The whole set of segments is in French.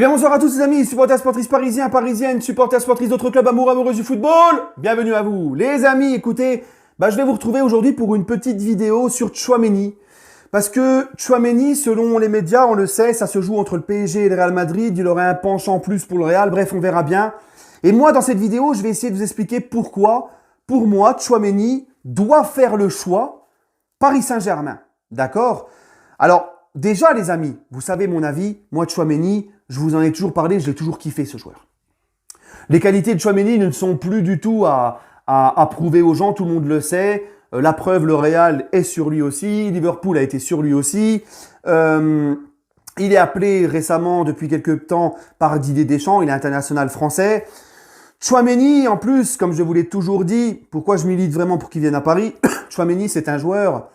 Eh bien bonsoir à tous les amis, supporters sportifs parisiens, parisiennes, supporters sportifs d'autres clubs amoureux du football. Bienvenue à vous. Les amis, écoutez, je vais vous retrouver aujourd'hui pour une petite vidéo sur Tchouaméni. Parce que Tchouaméni, selon les médias, on le sait, ça se joue entre le PSG et le Real Madrid. Il aurait un penchant plus pour le Real, bref, on verra bien. Et moi, dans cette vidéo, je vais essayer de vous expliquer pourquoi, pour moi, Tchouaméni doit faire le choix Paris Saint-Germain. D'accord? Alors, déjà les amis, vous savez mon avis, moi Tchouaméni, je vous en ai toujours parlé, je l'ai toujours kiffé ce joueur. Les qualités de Tchouaméni ne sont plus du tout à prouver aux gens, tout le monde le sait. La preuve, le Real est sur lui aussi, Liverpool a été sur lui aussi. Il est appelé récemment, depuis quelques temps, par Didier Deschamps, il est international français. Tchouaméni, en plus, comme je vous l'ai toujours dit, pourquoi je milite vraiment pour qu'il vienne à Paris, Tchouaméni c'est un joueur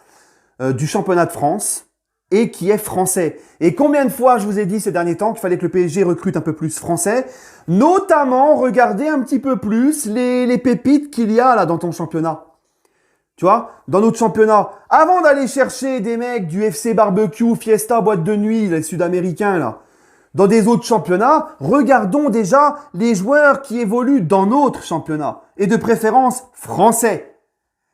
du championnat de France, et qui est français. Et combien de fois je vous ai dit ces derniers temps qu'il fallait que le PSG recrute un peu plus français, notamment regardez un petit peu plus les pépites qu'il y a là dans ton championnat. Tu vois, dans notre championnat, avant d'aller chercher des mecs du FC Barbecue, Fiesta, boîte de nuit, les Sud-Américains là, dans des autres championnats, regardons déjà les joueurs qui évoluent dans notre championnat, et de préférence français.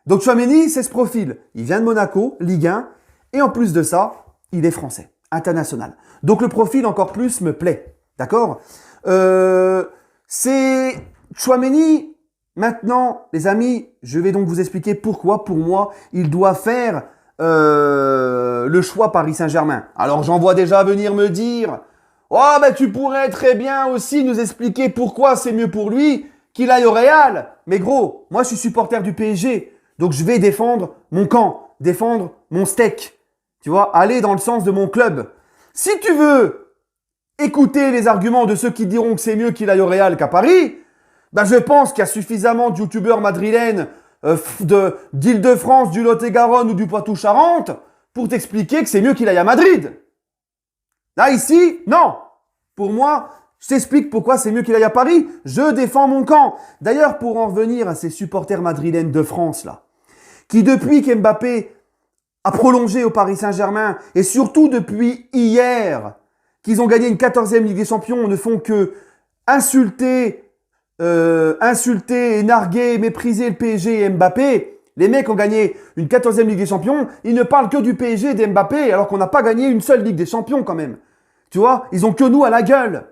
Donc Tchouaméni, c'est ce profil. Il vient de Monaco, Ligue 1, et en plus de ça, il est français, international. Donc le profil encore plus me plaît, d'accord? C'est Tchouaméni. Maintenant, les amis, je vais donc vous expliquer pourquoi, pour moi, il doit faire le choix Paris Saint-Germain. Alors j'en vois déjà venir me dire, oh ben tu pourrais très bien aussi nous expliquer pourquoi c'est mieux pour lui qu'il aille au Real. Mais gros, moi je suis supporter du PSG, donc je vais défendre mon camp, défendre mon steak. Tu vois, aller dans le sens de mon club. Si tu veux écouter les arguments de ceux qui diront que c'est mieux qu'il aille au Real qu'à Paris, je pense qu'il y a suffisamment de youtubeurs madrilènes d'Île-de-France, du Lot-et-Garonne ou du Poitou-Charentes pour t'expliquer que c'est mieux qu'il aille à Madrid. Là, ici, non. Pour moi, je t'explique pourquoi c'est mieux qu'il aille à Paris. Je défends mon camp. D'ailleurs, pour en revenir à ces supporters madrilènes de France, là, qui depuis qu'Mbappé a prolongé au Paris Saint-Germain, et surtout depuis hier, qu'ils ont gagné une 14e Ligue des Champions, ne font que insulter, et narguer, mépriser le PSG et Mbappé. Les mecs ont gagné une 14e Ligue des Champions, ils ne parlent que du PSG et d'Mbappé, alors qu'on n'a pas gagné une seule Ligue des Champions quand même. Tu vois, ils ont que nous à la gueule.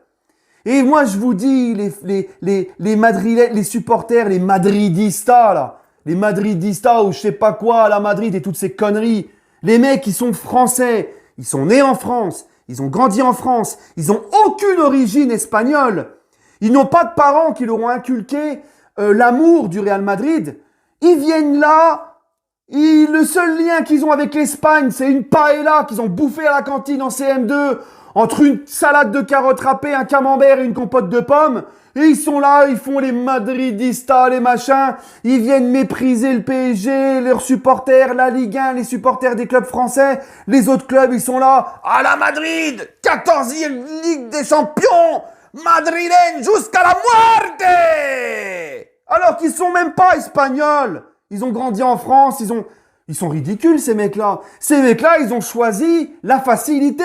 Et moi je vous dis, les Madrilènes, les supporters, les Madridistas là, les Madridistas ou je sais pas quoi à la Madrid et toutes ces conneries. Les mecs, ils sont français. Ils sont nés en France. Ils ont grandi en France. Ils ont aucune origine espagnole. Ils n'ont pas de parents qui leur ont inculqué l'amour du Real Madrid. Ils viennent là. Le seul lien qu'ils ont avec l'Espagne, c'est une paella qu'ils ont bouffé à la cantine en CM2 entre une salade de carottes râpées, un camembert et une compote de pommes. Et ils sont là, ils font les madridistas, les machins. Ils viennent mépriser le PSG, leurs supporters, la Ligue 1, les supporters des clubs français. Les autres clubs, ils sont là. À la Madrid, 14e Ligue des Champions, madrilène jusqu'à la muerte. Alors qu'ils sont même pas espagnols. Ils ont grandi en France, ils sont ridicules ces mecs-là. Ces mecs-là, ils ont choisi la facilité.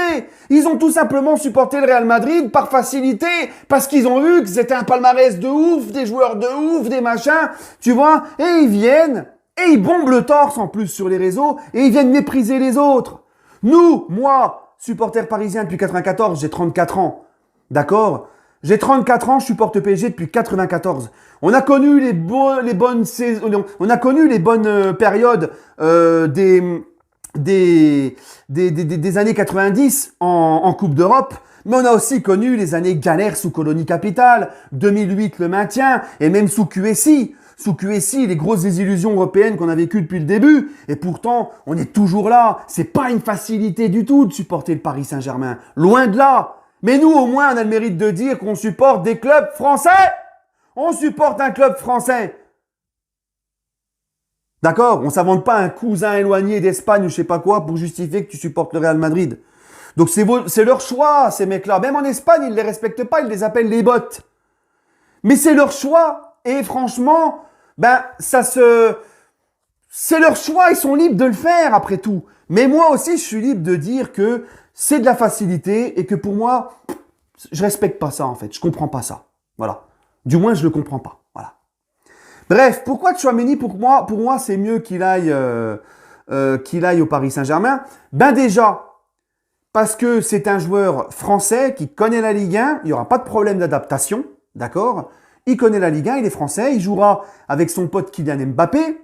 Ils ont tout simplement supporté le Real Madrid par facilité parce qu'ils ont vu que c'était un palmarès de ouf, des joueurs de ouf, des machins, tu vois. Et ils viennent et ils bombent le torse en plus sur les réseaux et ils viennent mépriser les autres. Nous, moi, supporter parisien depuis 94, j'ai 34 ans. D'accord ? J'ai 34 ans, je supporte PSG depuis 94. On a connu les bonnes saisons, on a connu les bonnes périodes des années 90 en Coupe d'Europe, mais on a aussi connu les années galères sous colonie capitale, 2008 le maintien et même sous QSI. Sous QSI, les grosses désillusions européennes qu'on a vécues depuis le début. Et pourtant, on est toujours là. C'est pas une facilité du tout de supporter le Paris Saint-Germain. Loin de là. Mais nous, au moins, on a le mérite de dire qu'on supporte des clubs français. On supporte un club français. D'accord? On s'invente pas un cousin éloigné d'Espagne ou je sais pas quoi pour justifier que tu supportes le Real Madrid. Donc c'est leur choix, ces mecs-là. Même en Espagne, ils les respectent pas, ils les appellent les bottes. Mais c'est leur choix. Et franchement, c'est leur choix, ils sont libres de le faire après tout. Mais moi aussi, je suis libre de dire que c'est de la facilité et que pour moi, je respecte pas ça en fait. Je comprends pas ça. Voilà. Du moins, je le comprends pas. Voilà. Bref, pourquoi Tchouaméni, pour moi, c'est mieux qu'il aille au Paris Saint-Germain? Ben déjà, parce que c'est un joueur français qui connaît la Ligue 1, il n'y aura pas de problème d'adaptation, d'accord? Il connaît la Ligue 1, il est français, il jouera avec son pote Kylian Mbappé.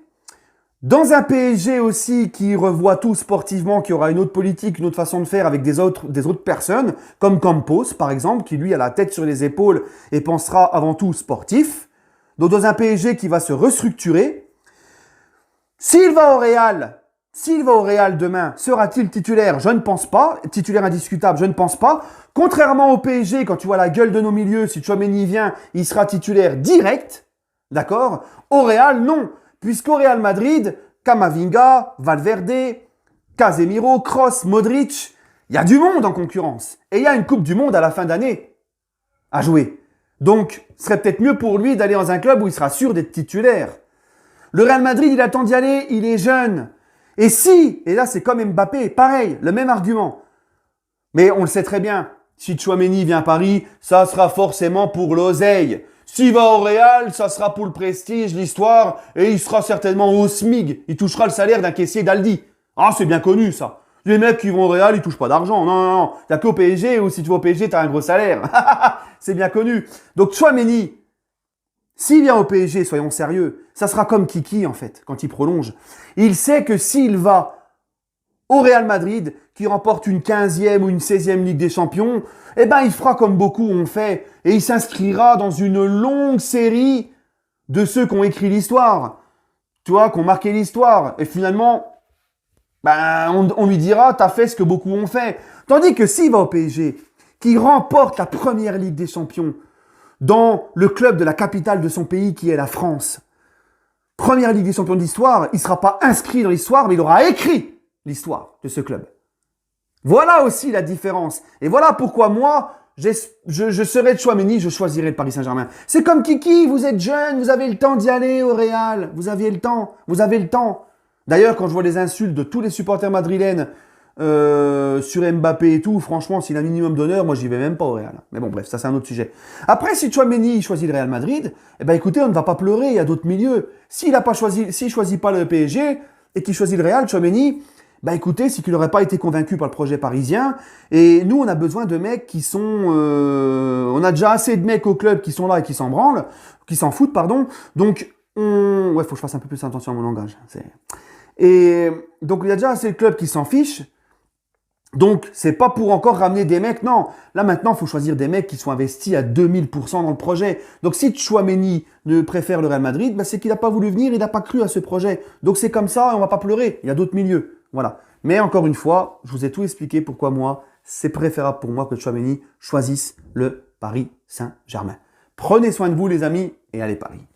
Dans un PSG aussi qui revoit tout sportivement, qui aura une autre politique, une autre façon de faire avec des autres personnes, comme Campos par exemple, qui lui a la tête sur les épaules et pensera avant tout sportif. Donc dans un PSG qui va se restructurer. S'il va au Real demain, sera-t-il titulaire? Je ne pense pas. Titulaire indiscutable, je ne pense pas. Contrairement au PSG, quand tu vois la gueule de nos milieux, si Tchouaméni vient, il sera titulaire direct. D'accord? Au Real, non. Puisqu'au Real Madrid, Camavinga, Valverde, Casemiro, Kroos, Modric, il y a du monde en concurrence. Et il y a une Coupe du Monde à la fin d'année à jouer. Donc, ce serait peut-être mieux pour lui d'aller dans un club où il sera sûr d'être titulaire. Le Real Madrid, il attend d'y aller, il est jeune. Et là c'est comme Mbappé, pareil, le même argument. Mais on le sait très bien, si Tchouaméni vient à Paris, ça sera forcément pour l'oseille. S'il va au Real, ça sera pour le prestige, l'histoire, et il sera certainement au SMIG. Il touchera le salaire d'un caissier d'Aldi. Ah, c'est bien connu ça. Les mecs qui vont au Real, ils touchent pas d'argent. Non, non, non. Il n'y a qu'au PSG, ou si tu vas au PSG, tu as un gros salaire. C'est bien connu. Donc Tchouaméni, s'il vient au PSG, soyons sérieux, ça sera comme Kiki en fait, quand il prolonge. Il sait que s'il va au Real Madrid, qui remporte une 15e ou une 16e Ligue des Champions, eh ben il fera comme beaucoup ont fait, et il s'inscrira dans une longue série de ceux qui ont écrit l'histoire, tu vois, qui ont marqué l'histoire. Et finalement, ben, on lui dira, t'as fait ce que beaucoup ont fait. Tandis que s'il va au PSG, qui remporte la première Ligue des Champions, dans le club de la capitale de son pays qui est la France. Première Ligue des Champions de l'histoire, il ne sera pas inscrit dans l'histoire, mais il aura écrit l'histoire de ce club. Voilà aussi la différence. Et voilà pourquoi moi, je serais Tchouaméni, je choisirais le Paris Saint-Germain. C'est comme Kiki, vous êtes jeune, vous avez le temps d'y aller au Real. Vous avez le temps. D'ailleurs, quand je vois les insultes de tous les supporters madrilènes sur Mbappé et tout, franchement, s'il a un minimum d'honneur, moi j'y vais même pas au Real. Mais bon, bref, ça c'est un autre sujet. Après, si Tchouaméni choisit le Real Madrid, eh ben écoutez, on ne va pas pleurer, il y a d'autres milieux. S'il choisit pas le PSG et qu'il choisit le Real, Tchouaméni, ben écoutez, c'est qu'il n'aurait pas été convaincu par le projet parisien. Et nous, on a besoin de mecs qui sont, on a déjà assez de mecs au club qui sont là et qui s'en branlent, qui s'en foutent, pardon. Donc, ouais, faut que je fasse un peu plus attention à mon langage. Et donc, il y a déjà assez de clubs qui s'en fichent. Donc, c'est pas pour encore ramener des mecs, non. Là, maintenant, il faut choisir des mecs qui sont investis à 2000% dans le projet. Donc, si Tchouaméni ne préfère le Real Madrid, ben, c'est qu'il n'a pas voulu venir, il n'a pas cru à ce projet. Donc, c'est comme ça, on va pas pleurer. Il y a d'autres milieux. Voilà. Mais encore une fois, je vous ai tout expliqué pourquoi moi, c'est préférable pour moi que Tchouaméni choisisse le Paris Saint-Germain. Prenez soin de vous, les amis, et allez Paris.